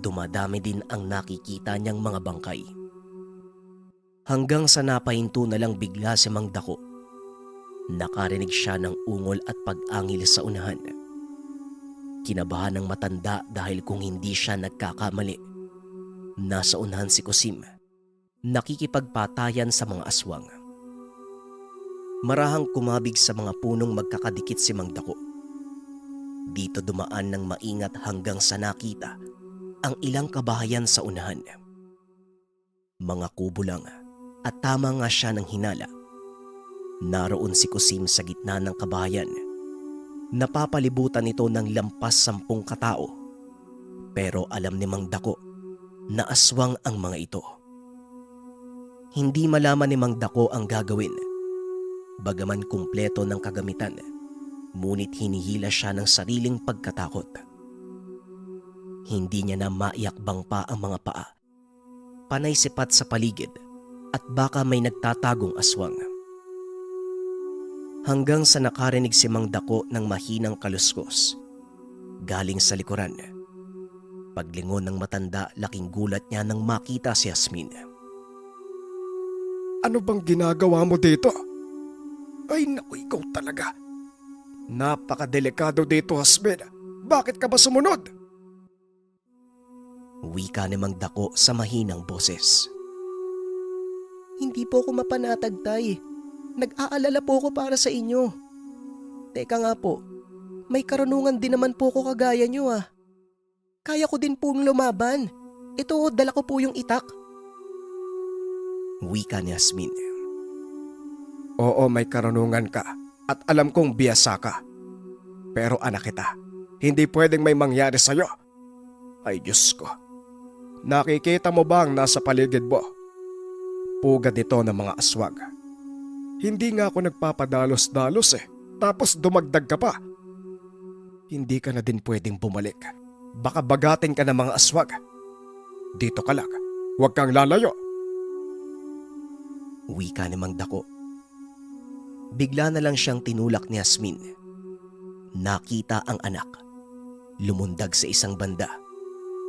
dumadami din ang nakikita niyang mga bangkay. Hanggang sa napahinto na lang bigla si Mang Dako. Nakarinig siya ng ungol at pag-angil sa unahan. Kinabahan ng matanda dahil kung hindi siya nagkakamali, nasa unahan si Kusim, nakikipagpatayan sa mga aswang. Marahang kumabig sa mga punong magkakadikit si Mang Dako. Dito dumaan ng maingat hanggang sa nakita ang ilang kabahayan sa unahan. Mga kubo lang at tama nga siya ng hinala. Naroon si Kusim sa gitna ng kabahayan. Napapalibutan ito ng lampas 10 katao. Pero alam ni Mang Dako na aswang ang mga ito. Hindi malaman ni Mang Dako ang gagawin. Bagaman kumpleto ng kagamitan, ngunit hinihila siya ng sariling pagkatakot. Hindi niya na maiakbang pa ang mga paa. Panay sipat sa paligid at baka may nagtatagong aswang. Hanggang sa nakarinig si Mang Dako ng mahinang kaluskos. Galing sa likuran. Paglingon ng matanda, laking gulat niya nang makita si Yasmin. Ano bang ginagawa mo dito? Ay naku, ikaw talaga. Napakadelikado dito, Yasmin. Bakit ka ba sumunod? Wika ni Mang Dako sa mahinang boses. Hindi po ako mapanatag, Tay. Nag-aalala po ako para sa inyo. Teka nga po, may karunungan din naman po ko kagaya nyo ah. Kaya ko din pong lumaban. Ito, dala ko po yung itak. Wika ni Yasmin. Oo, may karunungan ka at alam kong biyasa ka. Pero anak kita, hindi pwedeng may mangyari sa'yo. Ay Diyos ko, nakikita mo ba ang nasa paligid mo? Pugad ito ng mga aswag. Hindi nga ako nagpapadalos-dalos tapos dumagdag ka pa. Hindi ka na din pwedeng bumalik. Baka bagatin ka ng mga aswag. Dito ka lang. Huwag kang lalayo. Wika ni Mang Dako. Bigla na lang siyang tinulak ni Yasmin. Nakita ang anak. Lumundag sa isang banda.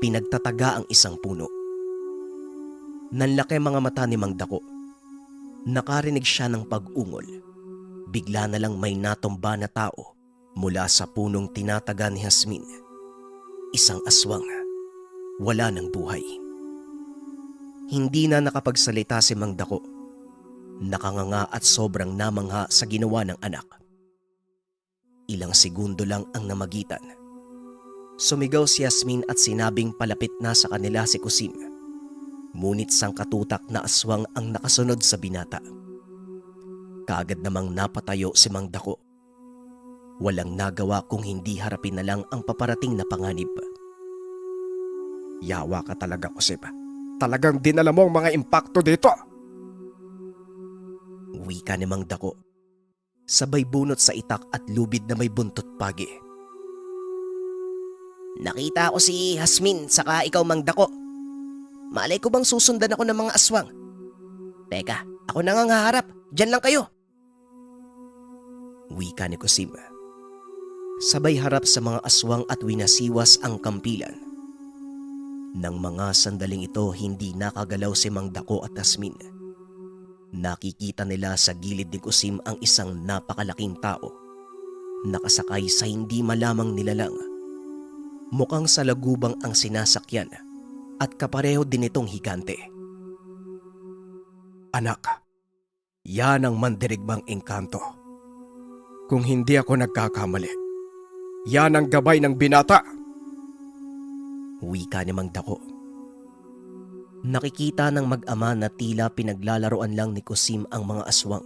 Pinagtataga ang isang puno. Nanlaki mga mata ni Mang Dako. Nakarinig siya ng pag-ungol. Bigla na lang may natumba na tao mula sa punong tinataga ni Yasmin. Isang aswang. Wala ng buhay. Hindi na nakapagsalita si Mang Dako. Nakanganga at sobrang namangha sa ginawa ng anak. Ilang segundo lang ang namagitan. Sumigaw si Yasmin at sinabing palapit na sa kanila si Kusim. Ngunit sangkatutak na aswang ang nakasunod sa binata. Kaagad namang napatayo si Mang Dako. Walang nagawa kung hindi harapin na lang ang paparating na panganib. Yawa ka talaga, Kusim. Talagang dinala mo ang mga impakto dito. Wika ni Mang Dako. Sabay bunot sa itak at lubid na may buntot pagi. Nakita ko si Yasmin saka ikaw, Mang Dako. Malay ko bang susundan ako ng mga aswang? Teka, ako na nga haharap. Diyan lang kayo. Wika ni Kusim. Sabay harap sa mga aswang at winasiwas ang kampilan. Nang mga sandaling ito hindi nakagalaw si Mang Dako at Yasmin. Nakikita nila sa gilid ni Kusim ang isang napakalaking tao. Nakasakay sa hindi malamang nilalang. Mukhang salagubang ang sinasakyan at kapareho din itong higante. Anak, yan ang mandirigmang engkanto. Kung hindi ako nagkakamali, yan ang gabay ng binata. Wika ni Mang Dako. Nakikita ng mag-ama na tila pinaglalaroan lang ni Kusim ang mga aswang.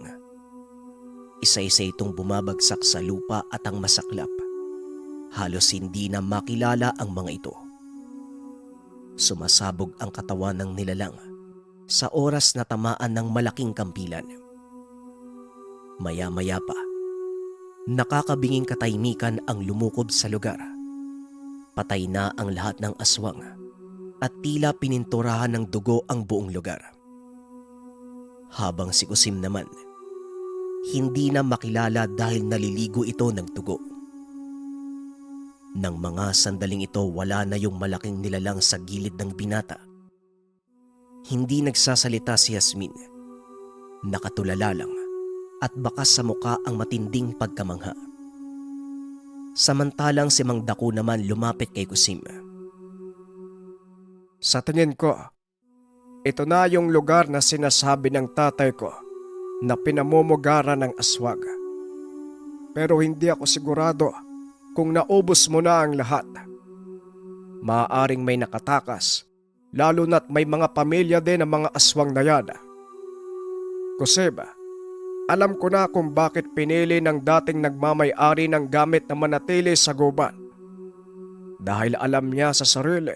Isa-isa itong bumabagsak sa lupa at ang masaklap. Halos hindi na makilala ang mga ito. Sumasabog ang katawan ng nilalang sa oras na tamaan ng malaking kampilan. Maya-maya pa, nakakabinging katahimikan ang lumukob sa lugar. Patay na ang lahat ng aswang at tila pininturahan ng dugo ang buong lugar. Habang si Kusim naman, hindi na makilala dahil naliligo ito ng dugo. Nang mga sandaling ito wala na yung malaking nilalang sa gilid ng binata. Hindi nagsasalita si Yasmin. Nakatulala lang at bakas sa muka ang matinding pagkamangha. Samantalang si Mang Dako naman lumapit kay Kusim. Sa tingin ko, ito na yung lugar na sinasabi ng tatay ko na pinamumugara ng aswag. Pero hindi ako sigurado kung naubos mo na ang lahat. Maaaring may nakatakas, lalo na't may mga pamilya din ng mga aswang na yan. Kusim, alam ko na kung bakit pinili ng dating nagmamay-ari ng gamit na manatili sa gubat. Dahil alam niya sa sarili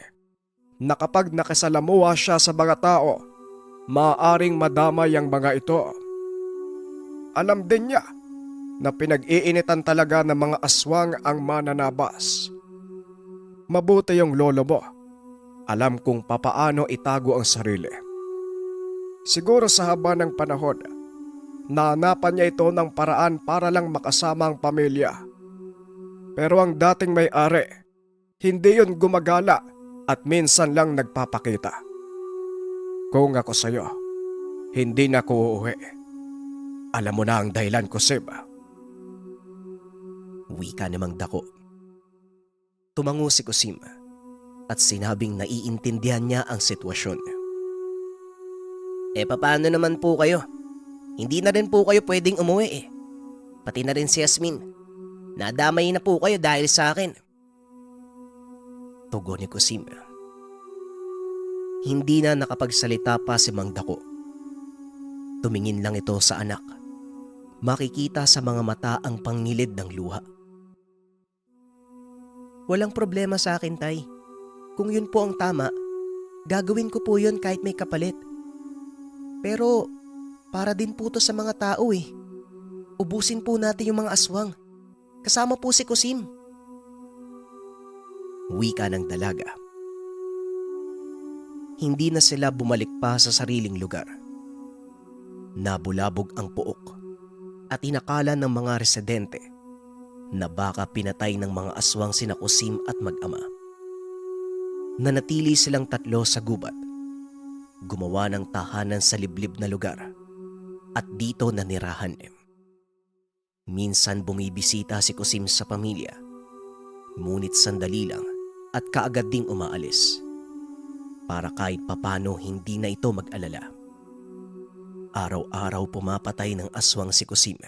na kapag nakasalamuha siya sa mga tao, maaaring madamay ang mga ito. Alam din niya na pinag-iinitan talaga ng mga aswang ang mananabas. Mabuti yung lolo mo. Alam kung papaano itago ang sarili. Siguro sa haba ng panahon, naanapan niya ito ng paraan para lang makasama ang pamilya. Pero ang dating may-ari, hindi yun gumagala at minsan lang nagpapakita. Kung ako sa'yo, hindi na ko uuwi. Alam mo na ang dahilan ko, Sib. Wika ni Mang Dako. Tumango si Kusim at sinabing naiintindihan niya ang sitwasyon. Paano naman po kayo? Hindi na rin po kayo pwedeng umuwi . Pati na rin si Yasmin. Nadamay na po kayo dahil sa akin. Tugon ni Kusim. Hindi na nakapagsalita pa si Mang Dako. Tumingin lang ito sa anak. Makikita sa mga mata ang pangngilid ng luha. Walang problema sa akin, Tay. Kung yun po ang tama, gagawin ko po yun kahit may kapalit. Pero para din po to sa mga tao . Ubusin po natin yung mga aswang. Kasama po si Kusim. Wika ng dalaga. Hindi na sila bumalik pa sa sariling lugar. Nabulabog ang puok at inakala ng mga residente na baka pinatay ng mga aswang sina Kusim at mag-ama. Nanatili silang tatlo sa gubat. Gumawa ng tahanan sa liblib na lugar at dito nanirahan. Minsan bumibisita si Kusim sa pamilya, ngunit sandali lang at kaagad ding umaalis para kahit papano hindi na ito mag-alala. Araw-araw pumapatay ng aswang si Kusim.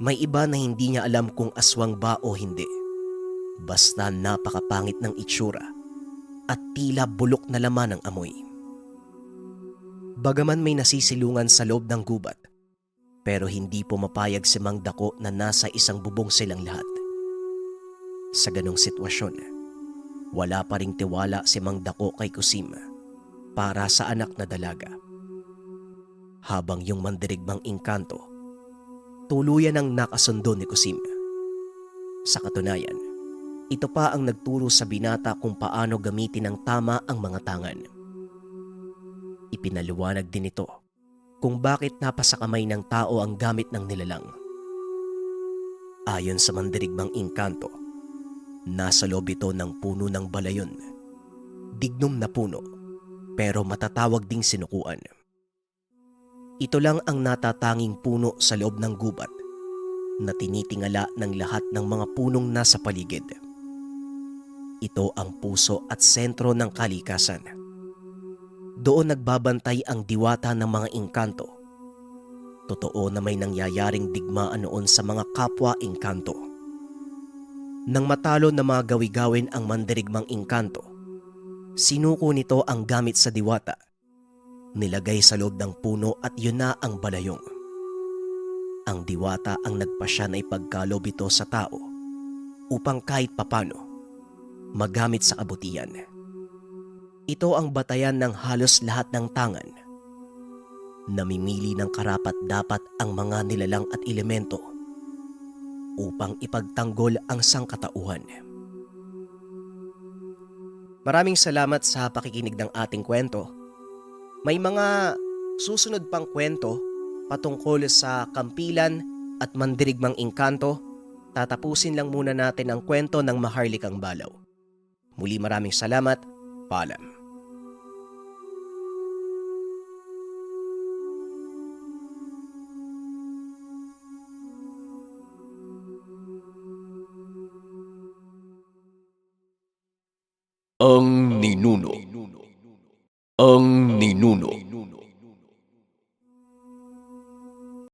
May iba na hindi niya alam kung aswang ba o hindi. Basta napakapangit ng itsura at tila bulok na laman ng amoy. Bagaman may nasisilungan sa loob ng gubat, pero hindi pumapayag si Mang Dako na nasa isang bubong silang lahat. Sa ganong sitwasyon, wala pa ring tiwala si Mang Dako kay Kusim para sa anak na dalaga. Habang yung mandirigmang engkanto, tuluyan ang nakasundo ni Kusim. Sa katunayan, ito pa ang nagturo sa binata kung paano gamitin ng tama ang mga tangan. Ipinaliwanag din ito kung bakit napasakamay ng tao ang gamit ng nilalang. Ayon sa mandirigmang engkanto, nasa loob ito ng puno ng balayon. Dignom na puno, pero matatawag ding sinukuan. Ito lang ang natatanging puno sa loob ng gubat na tinitingala ng lahat ng mga punong nasa paligid. Ito ang puso at sentro ng kalikasan. Doon nagbabantay ang diwata ng mga engkanto. Totoo na may nangyayaring digmaan noon sa mga kapwa engkanto. Nang matalo na mga gawi-gawin ang mandirigmang engkanto, sinuko nito ang gamit sa diwata. Nilagay sa loob ng puno at yun na ang balayong. Ang diwata ang nagpasya na ipagkalob ito sa tao upang kahit papano magamit sa kabutihan. Ito ang batayan ng halos lahat ng tangan. Namimili ng karapat-dapat ang mga nilalang at elemento upang ipagtanggol ang sangkatauhan. Maraming salamat sa pakikinig ng ating kwento. May mga susunod pang kwento patungkol sa kampilan at mandirigmang engkanto. Tatapusin lang muna natin ang kwento ng Maharlikang Balaw. Muli maraming salamat. Paalam. Ang Ninuno. Ang Ninuno.